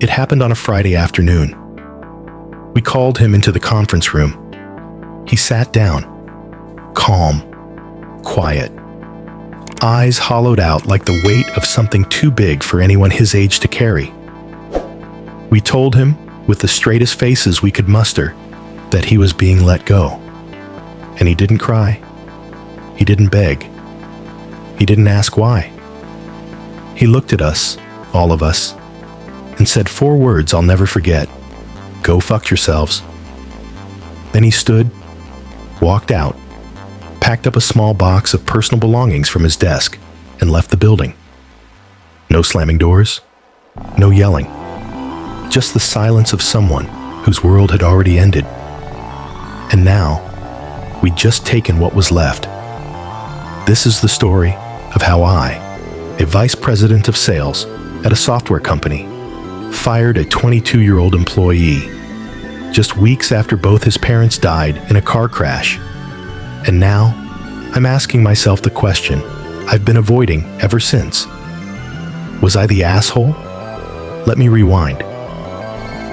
It happened on a Friday afternoon. We called him into the conference room. He sat down, calm, quiet, eyes hollowed out like the weight of something too big for anyone his age to carry. We told him, with the straightest faces we could muster, that he was being let go. And he didn't cry. He didn't beg. He didn't ask why. He looked at us, all of us, and said 4 words I'll never forget. Go fuck yourselves. Then he stood, walked out, packed up a small box of personal belongings from his desk, and left the building. No slamming doors, no yelling. Just the silence of someone whose world had already ended. And now, we'd just taken what was left. This is the story of how I, a vice president of sales at a software company, fired a 22-year-old employee just weeks after both his parents died in a car crash. And now, I'm asking myself the question I've been avoiding ever since. Was I the asshole? Let me rewind.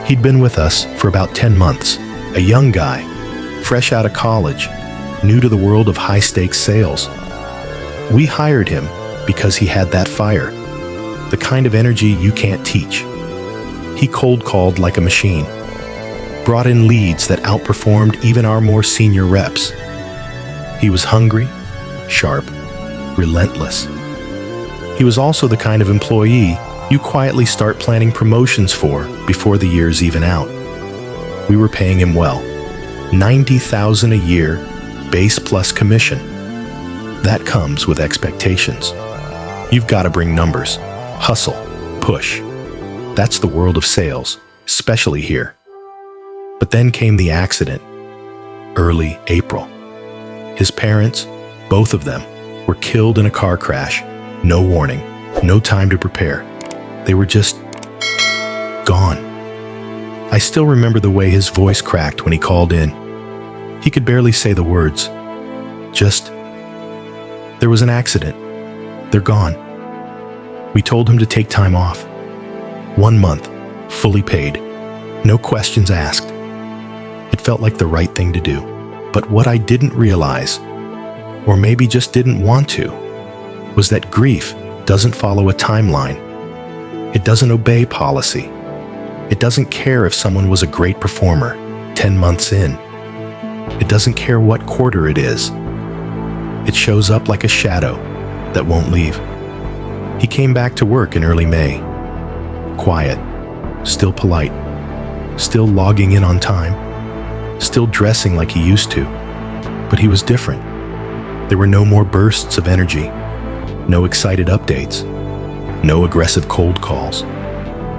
He'd been with us for about 10 months, a young guy, fresh out of college, new to the world of high-stakes sales. We hired him because he had that fire, the kind of energy you can't teach. He cold-called like a machine, brought in leads that outperformed even our more senior reps. He was hungry, sharp, relentless. He was also the kind of employee you quietly start planning promotions for before the year's even out. We were paying him well, $90,000 a year, base plus commission. That comes with expectations. You've got to bring numbers, hustle, push. That's the world of sales, especially here. But then came the accident, early April. His parents, both of them, were killed in a car crash. No warning, no time to prepare. They were just gone. I still remember the way his voice cracked when he called in. He could barely say the words. Just, there was an accident. They're gone. We told him to take time off. 1 month, fully paid, no questions asked. It felt like the right thing to do. But what I didn't realize, or maybe just didn't want to, was that grief doesn't follow a timeline. It doesn't obey policy. It doesn't care if someone was a great performer 10 months in. It doesn't care what quarter it is. It shows up like a shadow that won't leave. He came back to work in early May. Quiet, still polite, still logging in on time, still dressing like he used to. But he was different. There were no more bursts of energy, no excited updates, no aggressive cold calls,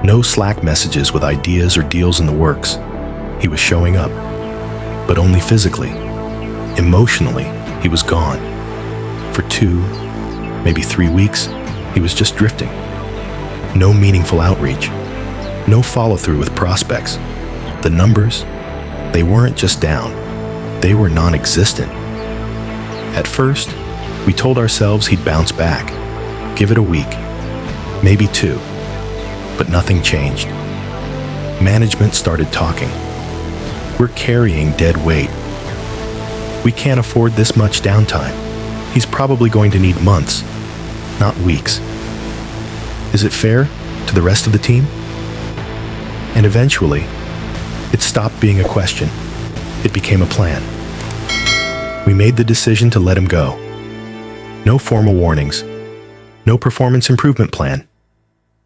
no Slack messages with ideas or deals in the works. He was showing up, but only physically. Emotionally, he was gone. For 2, maybe 3 weeks, he was just drifting. No meaningful outreach, no follow-through with prospects. The numbers, they weren't just down, they were non-existent. At first, we told ourselves he'd bounce back, give it a week, maybe 2, but nothing changed. Management started talking. We're carrying dead weight. We can't afford this much downtime. He's probably going to need months, not weeks. Is it fair to the rest of the team? And eventually, it stopped being a question. It became a plan. We made the decision to let him go. No formal warnings, no performance improvement plan,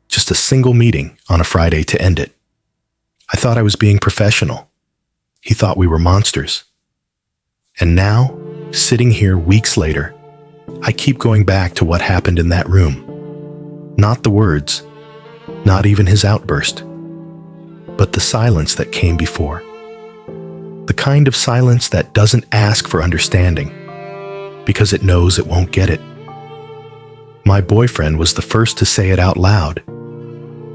just a single meeting on a Friday to end it. I thought I was being professional. He thought we were monsters. And now, sitting here weeks later, I keep going back to what happened in that room. Not the words, not even his outburst, but the silence that came before. The kind of silence that doesn't ask for understanding, because it knows it won't get it. My boyfriend was the first to say it out loud.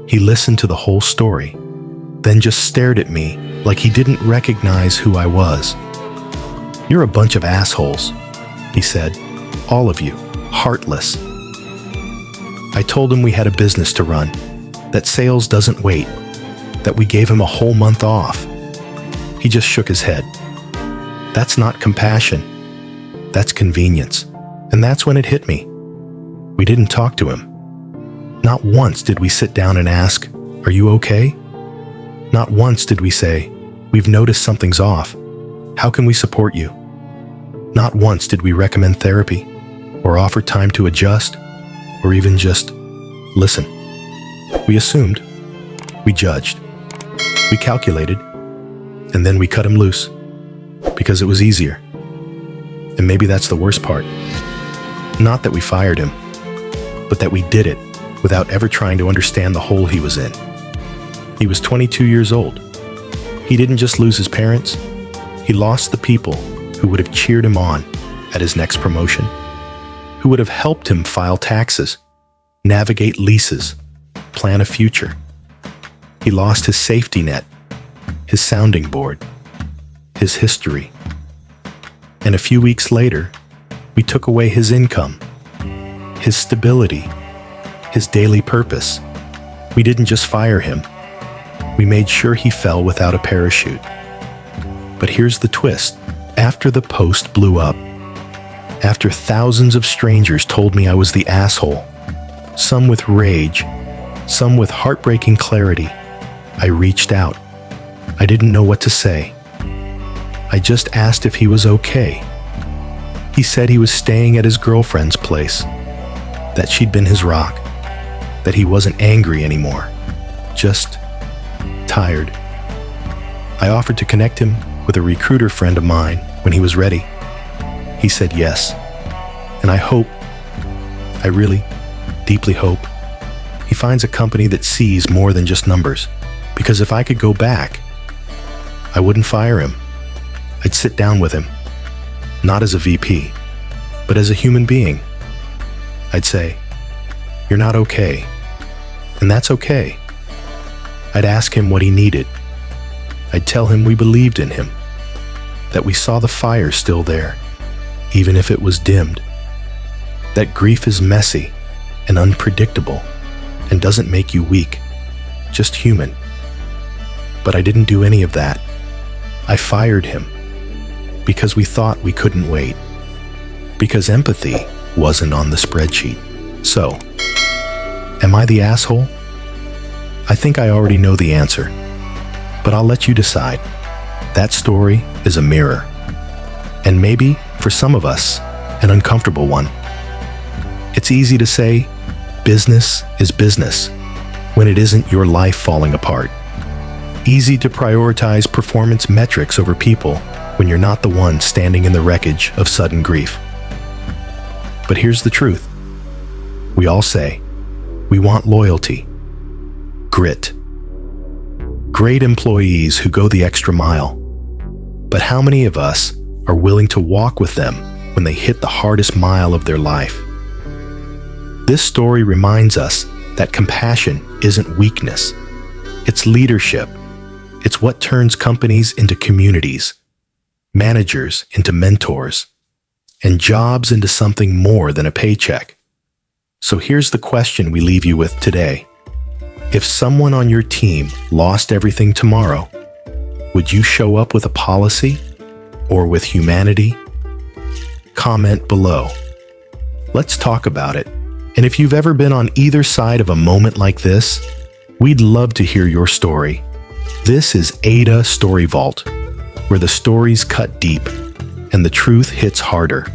He listened to the whole story, then just stared at me like he didn't recognize who I was. "You're a bunch of assholes," he said. "All of you, heartless." I told him we had a business to run, that sales doesn't wait, that we gave him a whole month off. He just shook his head. That's not compassion. That's convenience. And that's when it hit me. We didn't talk to him. Not once did we sit down and ask, "Are you okay?" Not once did we say, "We've noticed something's off. How can we support you?" Not once did we recommend therapy, or offer time to adjust, or even just listen. We assumed, we judged, we calculated, and then we cut him loose, because it was easier. And maybe that's the worst part. Not that we fired him, but that we did it without ever trying to understand the hole he was in. He was 22 years old. He didn't just lose his parents, he lost the people who would have cheered him on at his next promotion, who would have helped him file taxes, navigate leases, plan a future. He lost his safety net, his sounding board, his history. And a few weeks later, we took away his income, his stability, his daily purpose. We didn't just fire him. We made sure he fell without a parachute. But here's the twist. After the post blew up, after thousands of strangers told me I was the asshole, some with rage, some with heartbreaking clarity, I reached out. I didn't know what to say. I just asked if he was okay. He said he was staying at his girlfriend's place, that she'd been his rock, that he wasn't angry anymore, just tired. I offered to connect him with a recruiter friend of mine when he was ready. He said yes. And I really deeply hope he finds a company that sees more than just numbers. Because if I could go back, I wouldn't fire him. I'd sit down with him, not as a VP, but as a human being. I'd say, "You're not okay, and that's okay." I'd ask him what he needed. I'd tell him we believed in him, that we saw the fire still there, even if it was dimmed, that grief is messy and unpredictable and doesn't make you weak, just human. But I didn't do any of that. I fired him because we thought we couldn't wait, because empathy wasn't on the spreadsheet. So, am I the asshole? I think I already know the answer, but I'll let you decide. That story is a mirror, and maybe, for some of us, an uncomfortable one. It's easy to say, business is business, when it isn't your life falling apart. Easy to prioritize performance metrics over people when you're not the one standing in the wreckage of sudden grief. But here's the truth. We all say, we want loyalty, grit, great employees who go the extra mile. But how many of us are willing to walk with them when they hit the hardest mile of their life? This story reminds us that compassion isn't weakness. It's leadership. It's what turns companies into communities, managers into mentors, and jobs into something more than a paycheck. So here's the question we leave you with today. If someone on your team lost everything tomorrow, would you show up with a policy or with humanity? Comment below. Let's talk about it. And if you've ever been on either side of a moment like this, we'd love to hear your story. This is AITA Story Vault, where the stories cut deep and the truth hits harder.